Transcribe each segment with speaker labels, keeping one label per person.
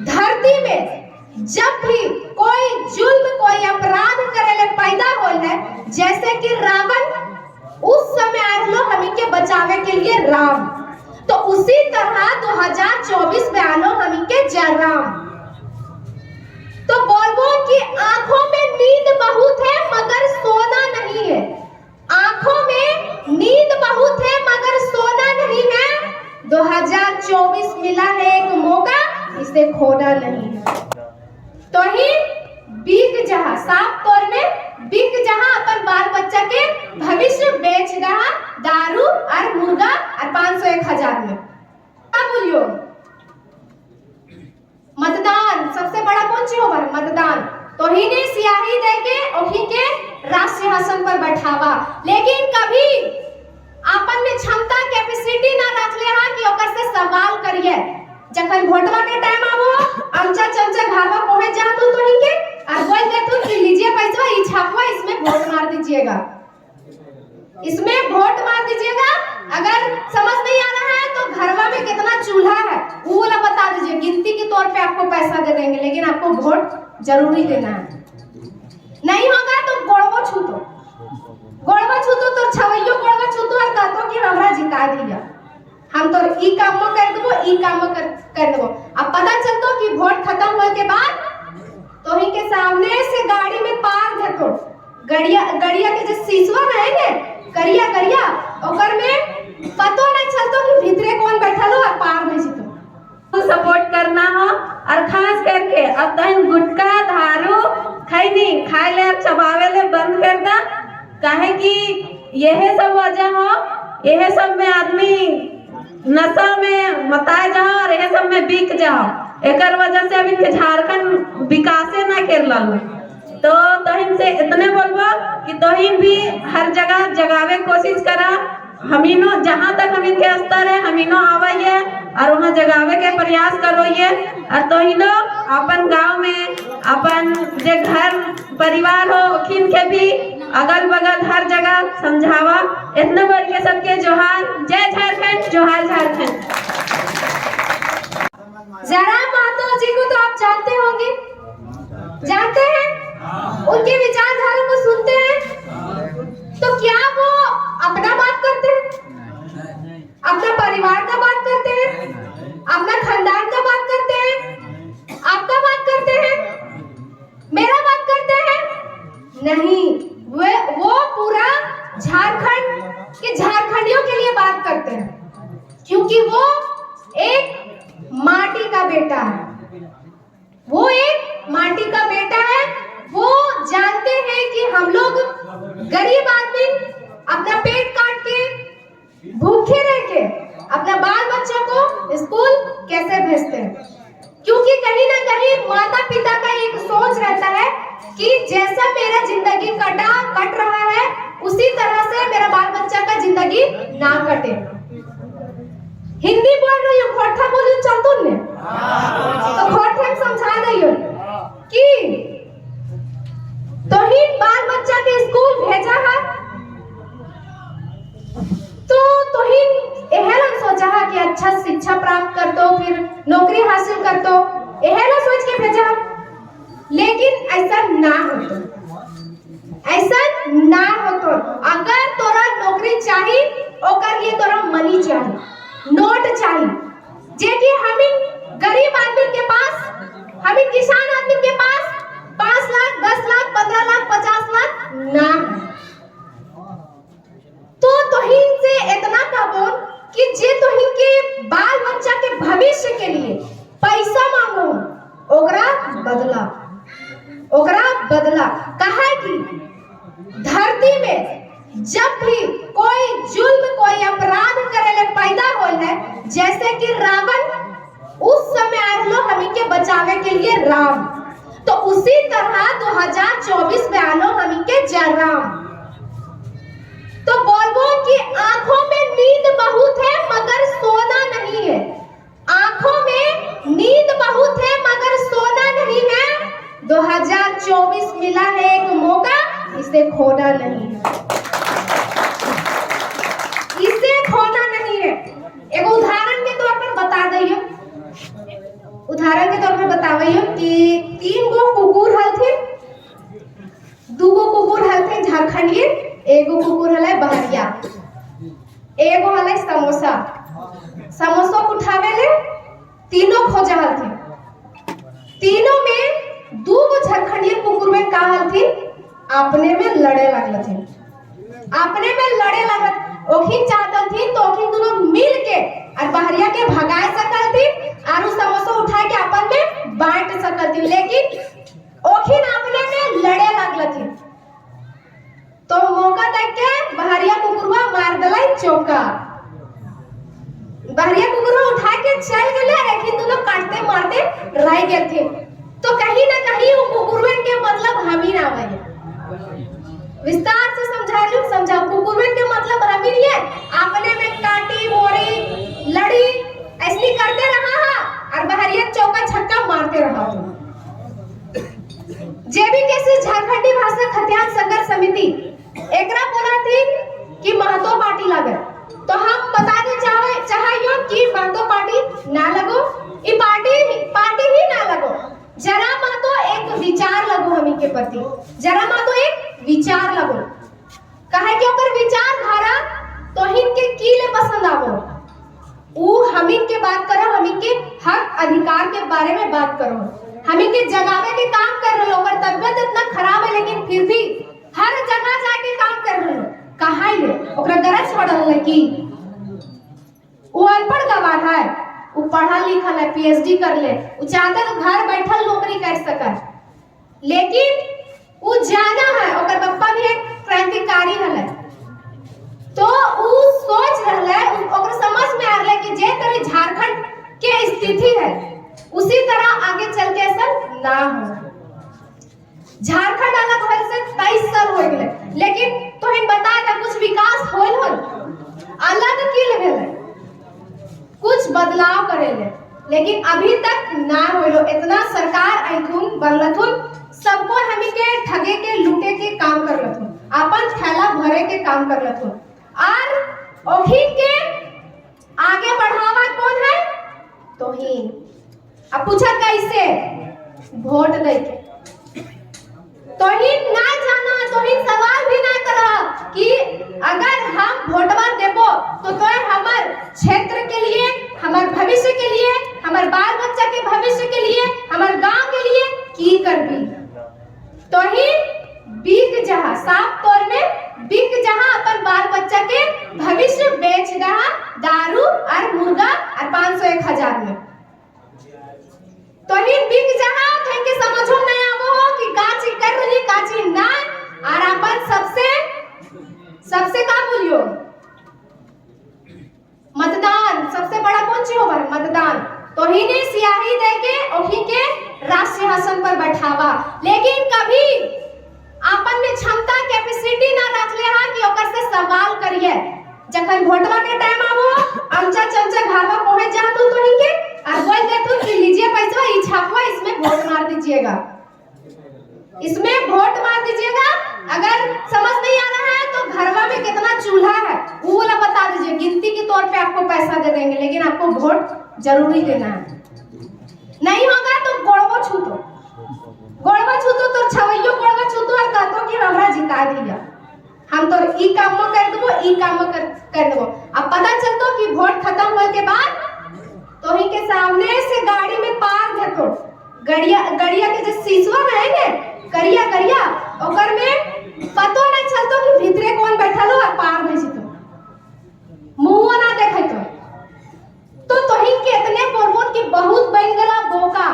Speaker 1: धरती में जब भी कोई जुल्म कोई अपराध करेले पैदा होल है, जैसे कि रावण उस समय आलो हमी के बचावे के लिए राम, तो उसी तरह 2024 में आलो हमी के जयराम। तो बोलबो कि आंखों में नींद बहुत है मगर सोना नहीं है, आंखों में नींद बहुत है मगर सोना नहीं है। 2024 मिला है एक मौका, इसे खोना नहीं है। तो ही बिक जहा साफ तौर में बिक जहा अपन बाल बच्चा के भविष्य बेच रहा दारू और मुर्गा और 500-1000 में। क्या बोलियो? मतदान सबसे बड़ा कौन चीज होगा? मतदान। तो ही ने सियाही दे के ओही के राज सिंहासन पर बैठावा, लेकिन कभी अपन में क्षमता कैपेसिटी ना रख ले हा कि ओकर से सवाल करिए। जखन वोटवा के टाइम आवो अमचा चमचा घरवा पहुंच जा तो ही के और बोल दे तू कि लीजिए पैसा, ई छापवा, इसमें वोट मार दीजिएगा, इसमें वोट मार दीजिएगा। अगर समझ नहीं आ रहा है तो घरवा में कितना चूल्हा है वो वाला बता दीजिए, गिनती के तौर पे आपको पैसा दे देंगे, लेकिन आपको वोट जरूरी देना है। नहीं होगा तो गोड़वा छू दो, गोड़वा छू दो तो छवैयो गोड़वा छू दो और कहतो कि हमरा जिता दिया, हम तो ई काम कर देबो, ई काम कर देबो। अब पता चलतो कि वोट खत्म होए के बाद तो ही के सामने से गाड़ी में पार देतो, गड़िया के जो शीशवा रहे ने करिया करिया ओकर में पतो नहीं चलतो कि भीतरे कौन बैठल हो और पार भेज दो।
Speaker 2: तो सपोर्ट करना हो, और खास करके अब तहन गुटखा दारू खैनी खाए ले चबावे ले बंद कर दा, काहे कि यह सब वजह हो, यह सब में आदमी नशा में मताए जाओ और यह सब में बिक जाओ, एकर वजह से अभी झारखंड विकासे ना कर लालो। तो तहिन से इतने बोलबो कि तहिन भी हर जगह जगावे कोशिश करा, हमीनो जहाँ तक हमीन के स्तर है हमीनो आवाइए और वहाँ जगावे के प्रयास करोइए। और तहिनो अपन गांव में अपन जे घर परिवार हो उखिन के भी अगल बगल हर जगह समझावा। इतने बोल के सबके जोहार, जय झारखंड, जोहार झारखंड।
Speaker 1: जयराम महतो जी को तो आप जानते होंगे, जानते हैं, उनके विचारधारा को सुनते हैं, तो क्या वो अपना बात करते हैं, अपना परिवार का बात करते हैं, अपना खानदान का बात करते हैं, आपका बात करते हैं, मेरा बात करते हैं? नहीं, वो पूरा झारखंड के झारखंडियों के लिए बात करते हैं, क्योंकि वो एक माटी का बेटा है, वो एक माटी का बेटा है। वो जानते हैं कि हम लोग गरीब आदमी अपना पेट काट के भूखे रह के अपना बाल बच्चों को स्कूल कैसे भेजते हैं, क्योंकि कहीं ना कहीं माता पिता का एक सोच रहता है कि जैसा मेरा जिंदगी कट रहा है उसी तरह से मेरा बाल बच्चा का जिंदगी ना कटे। हिंदी बोल रही हो, खोटा बोली चलतुन ने तो खोटे समझा रही हो कि तो ही बाल बच्चा के स्कूल भेजा है, तो ही एहला सोचा है कि अच्छा शिक्षा प्राप्त कर दो, फिर नौकरी हासिल कर दो, एहला सोच के भेजा। लेकिन ऐसा ना हो तो, ऐसा ना हो तो अगर तोरा नौकरी चाहिए ओकर लिए तोरा मनी चाहिए, नोट चाहिए, जे कि हमिन गरीब आदमी के पास, हमिन किसान आदमी के पास 5 लाख 10 लाख 15 लाख 50 लाख ना। तो तोहिन से इतना कहो कि जे तोहिन के बाल बच्चा के भविष्य के लिए पैसा मांगो, ओकरा बदला कहा कि धरती में जब भी कोई जुल्म कोई अपराध करेले पैदा होल है, जैसे कि रावण उस समय आलो हमी के बचावे के लिए राम, तो उसी तरह 2024 में आलो हमी के जयराम। तो बोलबो कि आंखों में नींद बहुत है मगर सोना नहीं है, आंखों में नींद बहुत है मगर सोना नहीं है। 2024 मिला है एक मौका, इसे खोना नहीं है, इसे खोना नहीं है। एक उदाहरण के तौर पर बता दइए, उदाहरण के तौर पे बतावइयो कि 3 गो कुकुर हलथिन, 2 गो कुकुर हलथिन झारखंडिये, 1 गो कुकुर हलै बहरिया, एगो हलै समोसा। समोसा उठावे ले तीनों खोजा हलथिन, तीनों में 2 गो झारखंडिये कुकुर में का हलथिन, अपने में लड़े लगलथिन, अपने में लड़े लगत ओखिन चाहतलथिन तो ओखिन दोनों मिल के और बहरिया के भगाए सकलथिन और समोसा उठा के अपन में बांट सकलथिन, लेकिन ओखिन अपने में लड़े लगलथिन। तो मौका देख के बहरिया कुकुरवा मार देलै चौका, बहरिया कुकुरवा उठा के चल गेले, लेकिन दोनों काटते मारते रह गए थे। तो कहीं ना कहीं वो कुकुरवन के मतलब हम ही ना भैया, विस्तार से समझाओ कुकुरवन के मतलब हम ही नहीं है, अपने में काटी मोड़ी लड़ी ऐसी करते रहा है और बहरिया चौका छक्का मारते रहा। जे भी कैसे झारखंडी भाषा खतियान संघर्ष समिति एकरा बोला थी कि महतो पार्टी लगे, तो हम बता दे चाहिए कि महतो पार्टी ना लगो, ये पार्टी ही ना लगो, जरा महतो एक विचार लगो हमी के प्रति, जरा महतो एक विचार लगो, कहे कि ओकर विचार धारा तोहिन के कीले पसंद आवो, ऊ हमी के बात करो, हमी के हक अधिकार के बारे में बात करो, हमी के जगावे के काम कर रहे, ओकर तबियत इतना खराब है लेकिन फिर भी हर जगह जाके काम कर रहे, कहा ले ओकरा गरज पड़ल है कि वो अनपढ़ गवार है, वो पढ़ा लिखल है, पीएचडी कर ले, वो चाहता तो घर बैठल नौकरी कर सके, लेकिन वो जाना है ओकर पप्पा भी एक क्रांतिकारी हले, तो वो सोच रहले, ओकर समझ में आ रहा कि जे तरह झारखंड के स्थिति है उसी तरह आगे चल के ऐसा ना हो। झारखंड अलग होल से 23 साल हो गए, लेकिन तोहिन बता था कुछ विकास होल अलग की लेवल कुछ बदलाव करेले, लेकिन अभी तक ना होलो। इतना सरकार आइथुन बनलथुन, सबको हमी के ठगे के लूटे के काम करलथुन, अपन थैला भरे के काम करलथुन, और ओही के आगे बढ़ावा कौन है, तोहिन। अब पूछा कैसे, वोट देके, तोहिन ना जाना, तोहिन सवाल भी ना करा कि अगर हम वोटवा देबो तो हमार क्षेत्र के लिए, हमार भविष्य के लिए, हमार बाल बच्चा के भविष्य के लिए, हमार गांव के लिए की करबी। तोहिन बिक जहा, साफ तौर में बिक जहा, अपन बाल बच्चा के भविष्य बेच रहा दारू और मुर्गा और 500-1000 में, तोहिन बिक जहा, कहीं के समझो नहीं आवो हो कि काची कर रही काची ना, और अपन सबसे का बोलियो, मतदान सबसे बड़ा कौन चीज होगा, मतदान। तो ही ने सियाही देके ओही के राष्ट्र सिंहासन पर बैठावा, लेकिन कभी अपन में क्षमता कैपेसिटी ना रख ले हां कि ओकर से सवाल करिए, जखन वोटवा के टाइम आवो अमचा चमचा घरवा पहुंच जा तू तो ही के और बोल दे तू कि लीजिए पैसा, ई छापवा, इसमें वोट मार दीजिएगा, इसमें वोट मार दीजिएगा। अगर समझ नहीं आ रहा है तो घरवा में कितना चूल्हा है वो वाला बता दीजिए, गिनती के तौर पे आपको पैसा दे देंगे, लेकिन आपको वोट जरूरी देना है। नहीं होगा तो गोड़वा छूतो, तो छवैयो गोड़वा छूतो और कहतो कि हमरा जिता दिया, हम तो ई काम कर देबो, ई काम कर देबो। अब पता चलतो कि वोट खत्म होए के बाद तो ही के सामने से गाड़ी में पार देतो, गड़िया के जो शीशवा रहे ने करिया ओकर में पतो ना चलतो कि भीतरे कौन बैठल हो और पार भेज तो मुंह ना देखे तो तोहिन के इतने प्रमोद की बहुत बन गला बोका,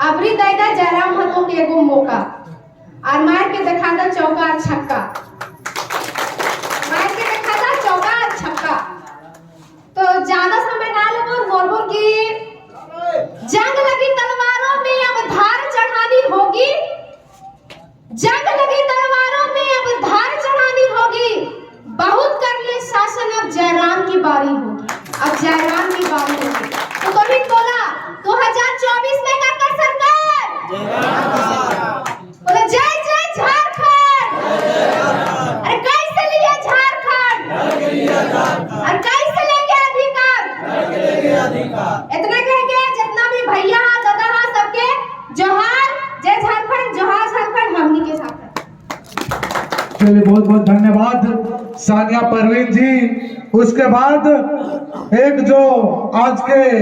Speaker 1: अबरी दैदा जयराम महतो के एगो मौका, और मार के देखा दा चौका और छक्का, मार के देखा दा चौका और छक्का। तो ज्यादा समय ना लगो, बोल की जंग लगी तलवारों में अब धार चढ़ानी होगी, जंग लगी तलवारों में अब धार चढ़ानी होगी, बहुत कर लिए शासन अब जयराम की बारी होगी, अब जयराम की बारी होगी। तो कभी बोला 2024 में कर सरकार बोला जय जय झारखंड, अरे कैसे लिया झारखंड, और कैसे लेंगे अधिकार, इतना
Speaker 3: चलिए बहुत बहुत धन्यवाद सानिया परवीन जी। उसके बाद एक जो आज के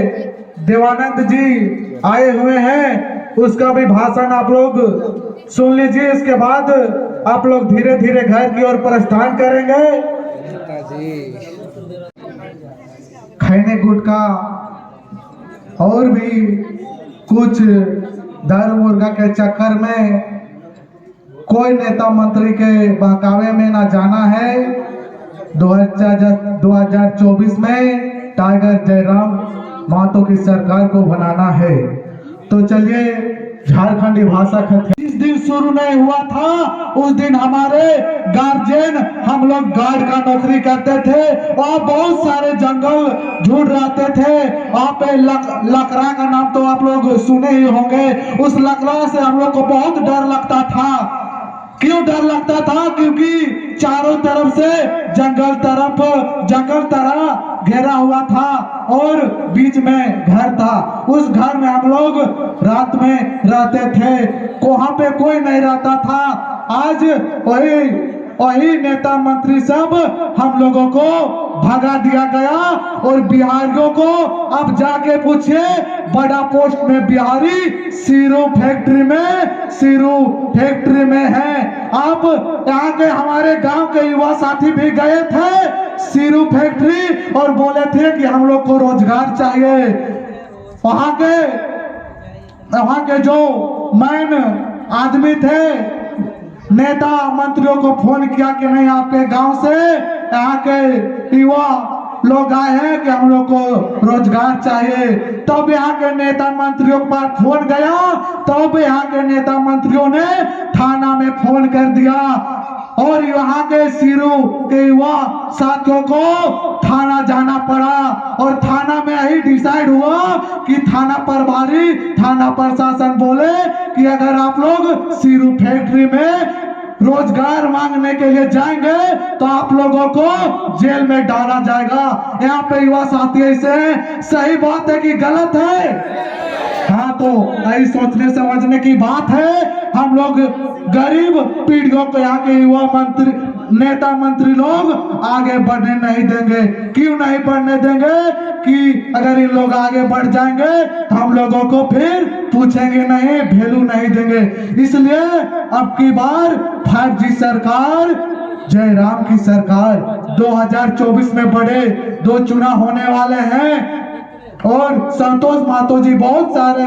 Speaker 3: देवानंद जी आए हुए हैं, उसका भी भाषण आप लोग सुन लीजिए। इसके बाद आप लोग धीरे धीरे घर की ओर प्रस्थान करेंगे। खैने गुटखा और भी कुछ दारू मुर्गा के चक्कर में कोई नेता मंत्री के बहकावे में ना जाना है। 2024 में टाइगर जयराम महतो की सरकार को बनाना है। तो चलिए झारखंडी भाषा खत जिस दिन शुरू नहीं हुआ था उस दिन हमारे गार्जियन हम लोग गार्ड का नौकरी करते थे और बहुत सारे जंगल ढूंढ रहते थे। वहाँ पे लकड़ा का नाम तो आप लोग सुने ही होंगे। उस लकड़ा से हम लोग को बहुत डर लगता था। क्यों डर लगता था? क्योंकि चारों तरफ से जंगल तरह घेरा हुआ था और बीच में घर था। उस घर में हम लोग रात में रहते थे, वहां पे कोई नहीं रहता था। आज वही नेता मंत्री सब हम लोगों को भगा दिया गया और बिहारियों को अब जाके पूछिए, बड़ा पोस्ट में बिहारी सीरू फैक्ट्री में है। अब यहाँ के हमारे गांव के युवा साथी भी गए थे सीरू फैक्ट्री और बोले थे कि हम लोग को रोजगार चाहिए। वहां के जो मैन आदमी थे, नेता मंत्रियों को फोन किया कि नहीं, आपके गांव से यहाँ के युवा लोग आए हैं कि हम लोग को रोजगार चाहिए। तब यहाँ के नेता मंत्रियों के पास फोन गया, तब यहाँ के नेता मंत्रियों ने थाना में फोन कर दिया और यहाँ के सीरू के युवा साथियों को थाना जाना पड़ा। और थाना में यही डिसाइड हुआ कि थाना प्रभारी, थाना प्रशासन बोले कि अगर आप लोग सीरू फैक्ट्री में रोजगार मांगने के लिए जाएंगे तो आप लोगों को जेल में डाला जाएगा। यहाँ पे युवा साथी ऐसे सही बात है कि गलत है? हाँ, तो यही सोचने समझने की बात है। हम लोग गरीब पीढ़ियों को यहाँ के युवा नेता मंत्री लोग आगे बढ़ने नहीं देंगे। क्यों नहीं बढ़ने देंगे? कि अगर ये लोग आगे बढ़ जाएंगे तो हम लोगों को फिर पूछेंगे नहीं, वैल्यू नहीं देंगे। इसलिए अब की बार 5G सरकार, जयराम की सरकार, 2024 में बड़े 2 चुनाव होने वाले हैं और संतोष महतो जी बहुत सारे